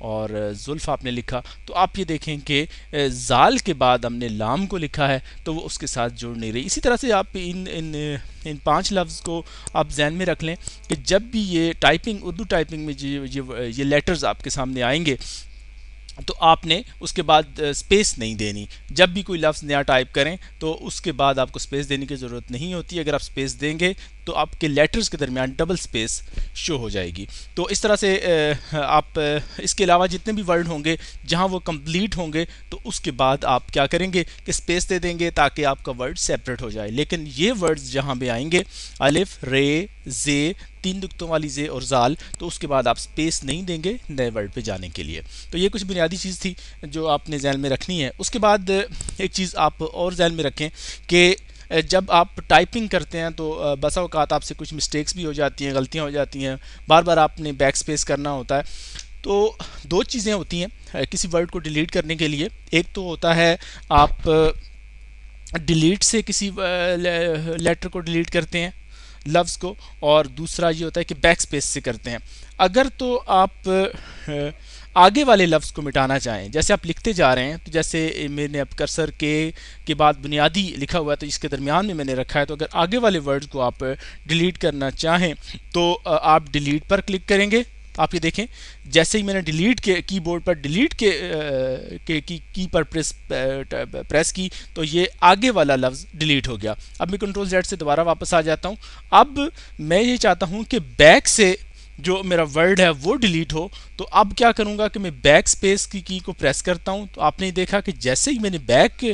اور زلف آپ نے لکھا تو آپ یہ دیکھیں کہ زال کے بعد ہم نے لام کو لکھا ہے تو وہ اس کے ساتھ جڑ نہیں رہی. اسی طرح سے آپ ان 5 لفظ کو آپ ذہن میں رکھ لیں کہ جب بھی یہ ٹائپنگ اردو ٹائپنگ میں یہ لیٹرز آپ کے سامنے آئیں گے تو آپ نے اس کے بعد سپیس نہیں دینی. جب بھی کوئی لفظ نیا ٹائپ کریں تو اس کے بعد آپ کو سپیس دینے کی ضرورت نہیں ہوتی. اگر آپ سپیس دیں گے تو آپ کے لیٹرز کے درمیان ڈبل سپیس شو ہو جائے گی. تو اس طرح سے آپ اس کے علاوہ جتنے بھی ورڈ ہوں گے جہاں وہ کمپلیٹ ہوں گے تو اس کے بعد آپ کیا کریں گے کہ سپیس دے دیں گے تاکہ آپ کا ورڈ سیپریٹ ہو جائے. لیکن یہ ورڈز جہاں بھی آئیں گے الف رے زے 3 نقطوں والی زے اور زال تو اس کے بعد آپ سپیس نہیں دیں گے نئے ورڈ پہ جانے کے لیے. تو یہ کچھ بنیادی چیز تھی جو آپ نے ذہن میں رکھنی ہے. اس کے بعد ایک چیز آپ اور ذہن میں رکھیں کہ جب آپ ٹائپنگ کرتے ہیں تو بسا اوقات آپ سے کچھ مسٹیکس بھی ہو جاتی ہیں, غلطیاں ہو جاتی ہیں, بار بار آپ نے بیک سپیس کرنا ہوتا ہے. تو 2 چیزیں ہوتی ہیں کسی ورڈ کو ڈیلیٹ کرنے کے لیے. ایک تو ہوتا ہے آپ ڈیلیٹ سے کسی لیٹر کو ڈیلیٹ کرتے ہیں لفظ کو, اور دوسرا یہ ہوتا ہے کہ بیک سپیس سے کرتے ہیں. اگر تو آپ آگے والے لفظ کو مٹانا چاہیں, جیسے آپ لکھتے جا رہے ہیں تو جیسے میں نے اب کرسر کے بعد بنیادی لکھا ہوا ہے تو اس کے درمیان میں نے رکھا ہے, تو اگر آگے والے ورڈز کو آپ ڈیلیٹ کرنا چاہیں تو آپ ڈیلیٹ پر کلک کریں گے. آپ یہ دیکھیں جیسے ہی میں نے ڈیلیٹ کے کی بورڈ پر ڈیلیٹ کے کی پر پریس کی تو یہ آگے والا لفظ ڈیلیٹ ہو گیا. اب میں کنٹرول زیڈ سے دوبارہ واپس آ جاتا ہوں. اب میں یہ چاہتا ہوں کہ بیک سے جو میرا ورڈ ہے وہ ڈیلیٹ ہو, تو اب کیا کروں گا کہ میں بیک سپیس کی کو پریس کرتا ہوں. تو آپ نے دیکھا کہ جیسے ہی میں نے بیک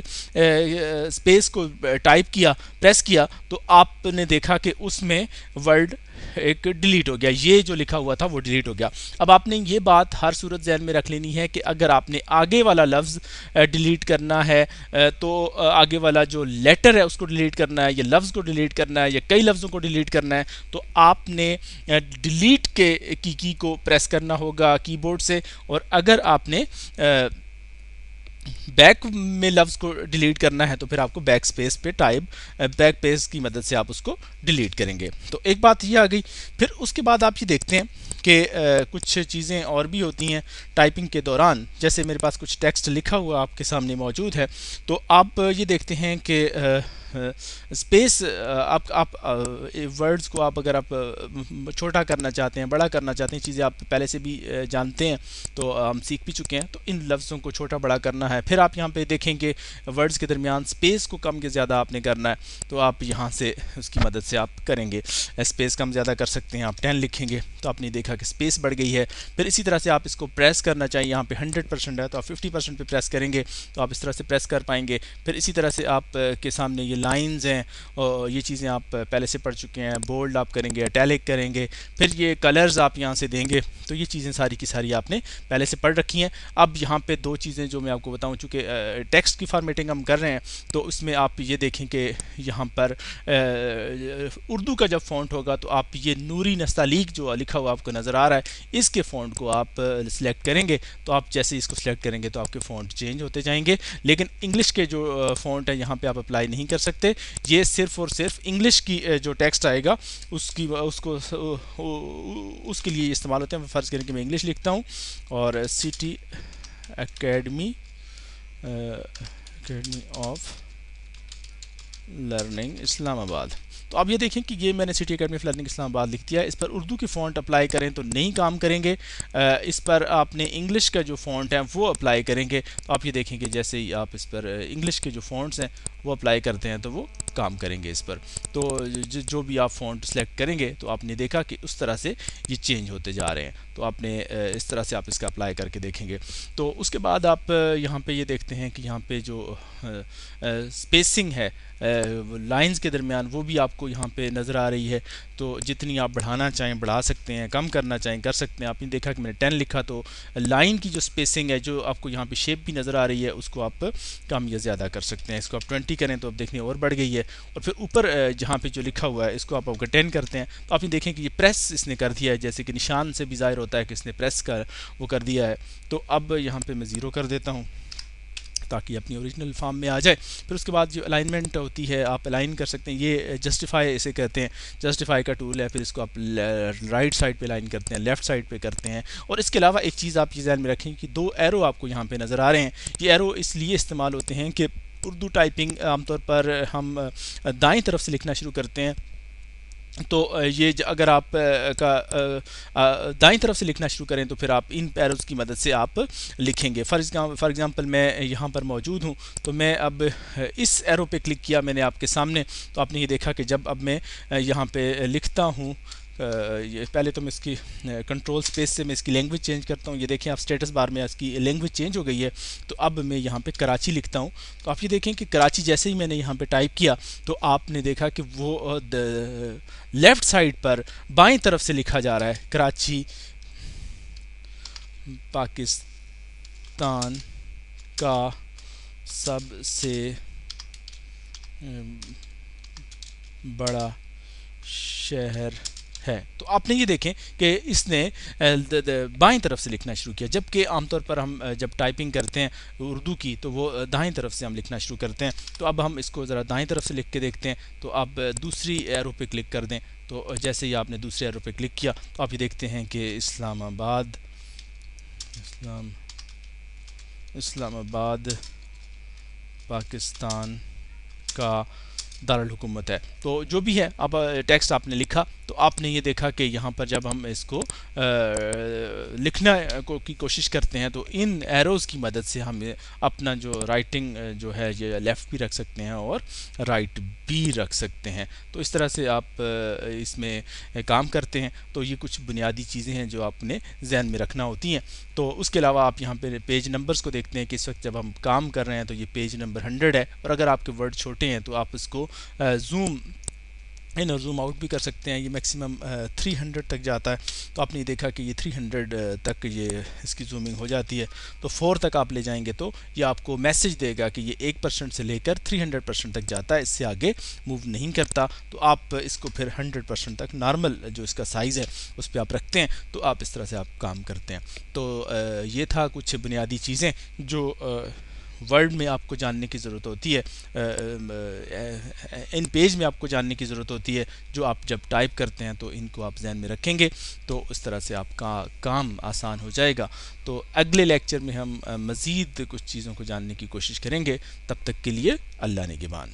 سپیس کو ٹائپ کیا پریس کیا تو آپ نے دیکھا کہ اس میں ورڈ ایک ڈیلیٹ ہو گیا, یہ جو لکھا ہوا تھا وہ ڈیلیٹ ہو گیا. اب آپ نے یہ بات ہر صورت ذہن میں رکھ لینی ہے کہ اگر آپ نے آگے والا لفظ ڈیلیٹ کرنا ہے تو آگے والا جو لیٹر ہے اس کو ڈیلیٹ کرنا ہے, یا لفظ کو ڈیلیٹ کرنا ہے, یا کئی لفظوں کو ڈیلیٹ کرنا ہے, تو آپ نے ڈیلیٹ کی کو پریس کرنا ہوگا کی بورڈ سے. اور اگر آپ نے بیک میں لفظ کو ڈیلیٹ کرنا ہے تو پھر آپ کو بیک سپیس پہ ٹائپ بیک سپیس کی مدد سے آپ اس کو ڈیلیٹ کریں گے. تو ایک بات یہ آ گئی. پھر اس کے بعد آپ یہ دیکھتے ہیں کہ کچھ چیزیں اور بھی ہوتی ہیں ٹائپنگ کے دوران. جیسے میرے پاس کچھ ٹیکسٹ لکھا ہوا آپ کے سامنے موجود ہے, تو آپ یہ دیکھتے ہیں کہ اسپیس آپ ورڈز کو آپ اگر آپ چھوٹا کرنا چاہتے ہیں, بڑا کرنا چاہتے ہیں, چیزیں آپ پہلے سے بھی جانتے ہیں تو ہم سیکھ بھی چکے ہیں. تو ان لفظوں کو چھوٹا بڑا کرنا ہے. پھر آپ یہاں پہ دیکھیں کہ ورڈز کے درمیان اسپیس کو کم کے زیادہ آپ نے کرنا ہے, تو آپ یہاں سے اس کی مدد سے آپ کریں گے. اسپیس کم زیادہ کر سکتے ہیں, آپ 10 لکھیں گے تو آپ نے دیکھا کہ اسپیس بڑھ گئی ہے. پھر اسی طرح سے آپ اس کو پریس کرنا چاہیے, یہاں پہ 100% ہے تو آپ 50% پہ پریس کریں گے تو آپ اس طرح سے پریس کر پائیں گے. پھر اسی طرح سے آپ کے سامنے یہ لائنز ہیں, اور یہ چیزیں آپ پہلے سے پڑھ چکے ہیں. بولڈ آپ کریں گے, اٹیلک کریں گے, پھر یہ کلرز آپ یہاں سے دیں گے. تو یہ چیزیں ساری کی ساری آپ نے پہلے سے پڑھ رکھی ہیں. اب یہاں پہ 2 چیزیں جو میں آپ کو بتاؤں, چونکہ ٹیکسٹ کی فارمیٹنگ ہم کر رہے ہیں تو اس میں آپ یہ دیکھیں کہ یہاں پر اردو کا جب فونٹ ہوگا تو آپ یہ نوری نستعلیق جو لکھا ہوا آپ کو نظر آ رہا ہے, اس کے فونٹ کو آپ سلیکٹ کریں گے. تو آپ جیسے اس کو سلیکٹ کریں گے تو آپ کے فونٹ چینج ہوتے جائیں گے. لیکن انگلش کے جو فونٹ ہے یہاں پہ آپ اپلائی نہیں کر سکتے. یہ صرف اور صرف انگلش کی جو ٹیکسٹ آئے گا اس کے لیے استعمال ہوتے ہیں. فرض کریں کہ میں انگلش لکھتا ہوں اور سٹی اکیڈمی آف لرننگ اسلام آباد. تو آپ یہ دیکھیں کہ یہ میں نے سٹی اکیڈمی آف لرننگ اسلام آباد لکھ دیا ہے. اس پر اردو کی فونٹ اپلائی کریں تو نہیں کام کریں گے. اس پر آپ نے انگلش کا جو فونٹ ہے وہ اپلائی کریں گے تو آپ یہ دیکھیں کہ جیسے ہی آپ اس پر انگلش کے جو فونٹس ہیں وہ اپلائی کرتے ہیں تو وہ کام کریں گے اس پر. تو جو بھی آپ فونٹ سلیکٹ کریں گے تو آپ نے دیکھا کہ اس طرح سے یہ چینج ہوتے جا رہے ہیں. تو آپ نے اس طرح سے آپ اس کا اپلائی کر کے دیکھیں گے. تو اس کے بعد آپ یہاں پہ یہ دیکھتے ہیں کہ یہاں پہ جو اسپیسنگ ہے لائنز کے درمیان وہ بھی آپ کو یہاں پہ نظر آ رہی ہے. تو جتنی آپ بڑھانا چاہیں بڑھا سکتے ہیں, کم کرنا چاہیں کر سکتے ہیں. آپ نے دیکھا کہ میں نے 10 لکھا تو لائن کی جو اسپیسنگ ہے جو آپ کو یہاں پہ شیپ بھی نظر آ رہی ہے اس کو آپ کم یا زیادہ کر سکتے ہیں. اس کو آپ 20 کریں تو اب دیکھیں اور بڑھ گئی ہے. اور پھر اوپر جہاں پہ جو لکھا ہوا ہے اس کو آپ اگر 10 کرتے ہیں تو آپ نے دیکھیں کہ یہ پریس اس نے کر دیا ہے, جیسے کہ نشان سے بھی ظاہر ہوتا ہے کہ اس نے پریس وہ کر دیا ہے. تو اب یہاں پہ میں 0 کر دیتا ہوں تاکہ اپنی اوریجنل فارم میں آ جائے. پھر اس کے بعد جو الائنمنٹ ہوتی ہے آپ الائن کر سکتے ہیں, یہ جسٹیفائی اسے کہتے ہیں, جسٹیفائی کا ٹول ہے. پھر اس کو آپ رائٹ سائڈ پہ الائن کرتے ہیں, لیفٹ سائڈ پہ کرتے ہیں. اور اس کے علاوہ ایک چیز آپ یہ ذہن میں رکھیں کہ 2 ایرو آپ کو یہاں پہ نظر آ رہے ہیں. یہ ایرو اس لیے استعمال ہوتے ہیں کہ اردو ٹائپنگ عام طور پر ہم دائیں طرف سے لکھنا شروع کرتے ہیں, تو یہ اگر آپ دائیں طرف سے لکھنا شروع کریں تو پھر آپ ان ایروز کی مدد سے آپ لکھیں گے. فار ایگزامپل میں یہاں پر موجود ہوں, تو میں اب اس ایرو پہ کلک کیا میں نے آپ کے سامنے, تو آپ نے یہ دیکھا کہ جب اب میں یہاں پہ لکھتا ہوں, پہلے تو میں اس کی کنٹرول سپیس سے میں اس کی لینگویج چینج کرتا ہوں. یہ دیکھیں آپ سٹیٹس بار میں اس کی لینگویج چینج ہو گئی ہے. تو اب میں یہاں پہ کراچی لکھتا ہوں, تو آپ یہ دیکھیں کہ کراچی جیسے ہی میں نے یہاں پہ ٹائپ کیا تو آپ نے دیکھا کہ وہ لیفٹ سائڈ پر بائیں طرف سے لکھا جا رہا ہے, کراچی پاکستان کا سب سے بڑا شہر ہے. تو آپ نے یہ دیکھیں کہ اس نے بائیں طرف سے لکھنا شروع کیا, جبکہ عام طور پر ہم جب ٹائپنگ کرتے ہیں اردو کی تو وہ دائیں طرف سے ہم لکھنا شروع کرتے ہیں. تو اب ہم اس کو ذرا دائیں طرف سے لکھ کے دیکھتے ہیں. تو آپ دوسری ایرو پہ کلک کر دیں, تو جیسے ہی آپ نے دوسرے ایرو پہ کلک کیا تو آپ یہ دیکھتے ہیں کہ اسلام آباد پاکستان کا دارالحکومت ہے. تو جو بھی ہے اب ٹیکسٹ آپ نے لکھا, تو آپ نے یہ دیکھا کہ یہاں پر جب ہم اس کو لکھنا کی کوشش کرتے ہیں تو ان ایروز کی مدد سے ہم اپنا جو رائٹنگ جو ہے یہ لیفٹ بھی رکھ سکتے ہیں اور رائٹ بھی رکھ سکتے ہیں. تو اس طرح سے آپ اس میں کام کرتے ہیں. تو یہ کچھ بنیادی چیزیں ہیں جو آپ نے ذہن میں رکھنا ہوتی ہیں. تو اس کے علاوہ آپ یہاں پہ پیج نمبرز کو دیکھتے ہیں کہ اس وقت جب ہم کام کر رہے ہیں تو یہ پیج نمبر 100 ہے, اور اگر آپ کے ورڈ چھوٹے ہیں تو آپ اس کو زوم ان اور زوم آؤٹ بھی کر سکتے ہیں. یہ میکسیمم 300 تک جاتا ہے. تو آپ نے دیکھا کہ یہ 300 تک یہ اس کی زومنگ ہو جاتی ہے. تو 4 تک آپ لے جائیں گے تو یہ آپ کو میسج دے گا کہ یہ 1% سے لے کر 300% تک جاتا ہے, اس سے آگے موو نہیں کرتا. تو آپ اس کو پھر 100% تک نارمل جو اس کا سائز ہے اس پہ آپ رکھتے ہیں. تو آپ اس طرح سے آپ کام کرتے ہیں. تو یہ تھا کچھ بنیادی چیزیں جو ورڈ میں آپ کو جاننے کی ضرورت ہوتی ہے, ان پیج میں آپ کو جاننے کی ضرورت ہوتی ہے, جو آپ جب ٹائپ کرتے ہیں تو ان کو آپ ذہن میں رکھیں گے تو اس طرح سے آپ کا کام آسان ہو جائے گا. تو اگلے لیکچر میں ہم مزید کچھ چیزوں کو جاننے کی کوشش کریں گے. تب تک کے لیے اللہ نگہبان.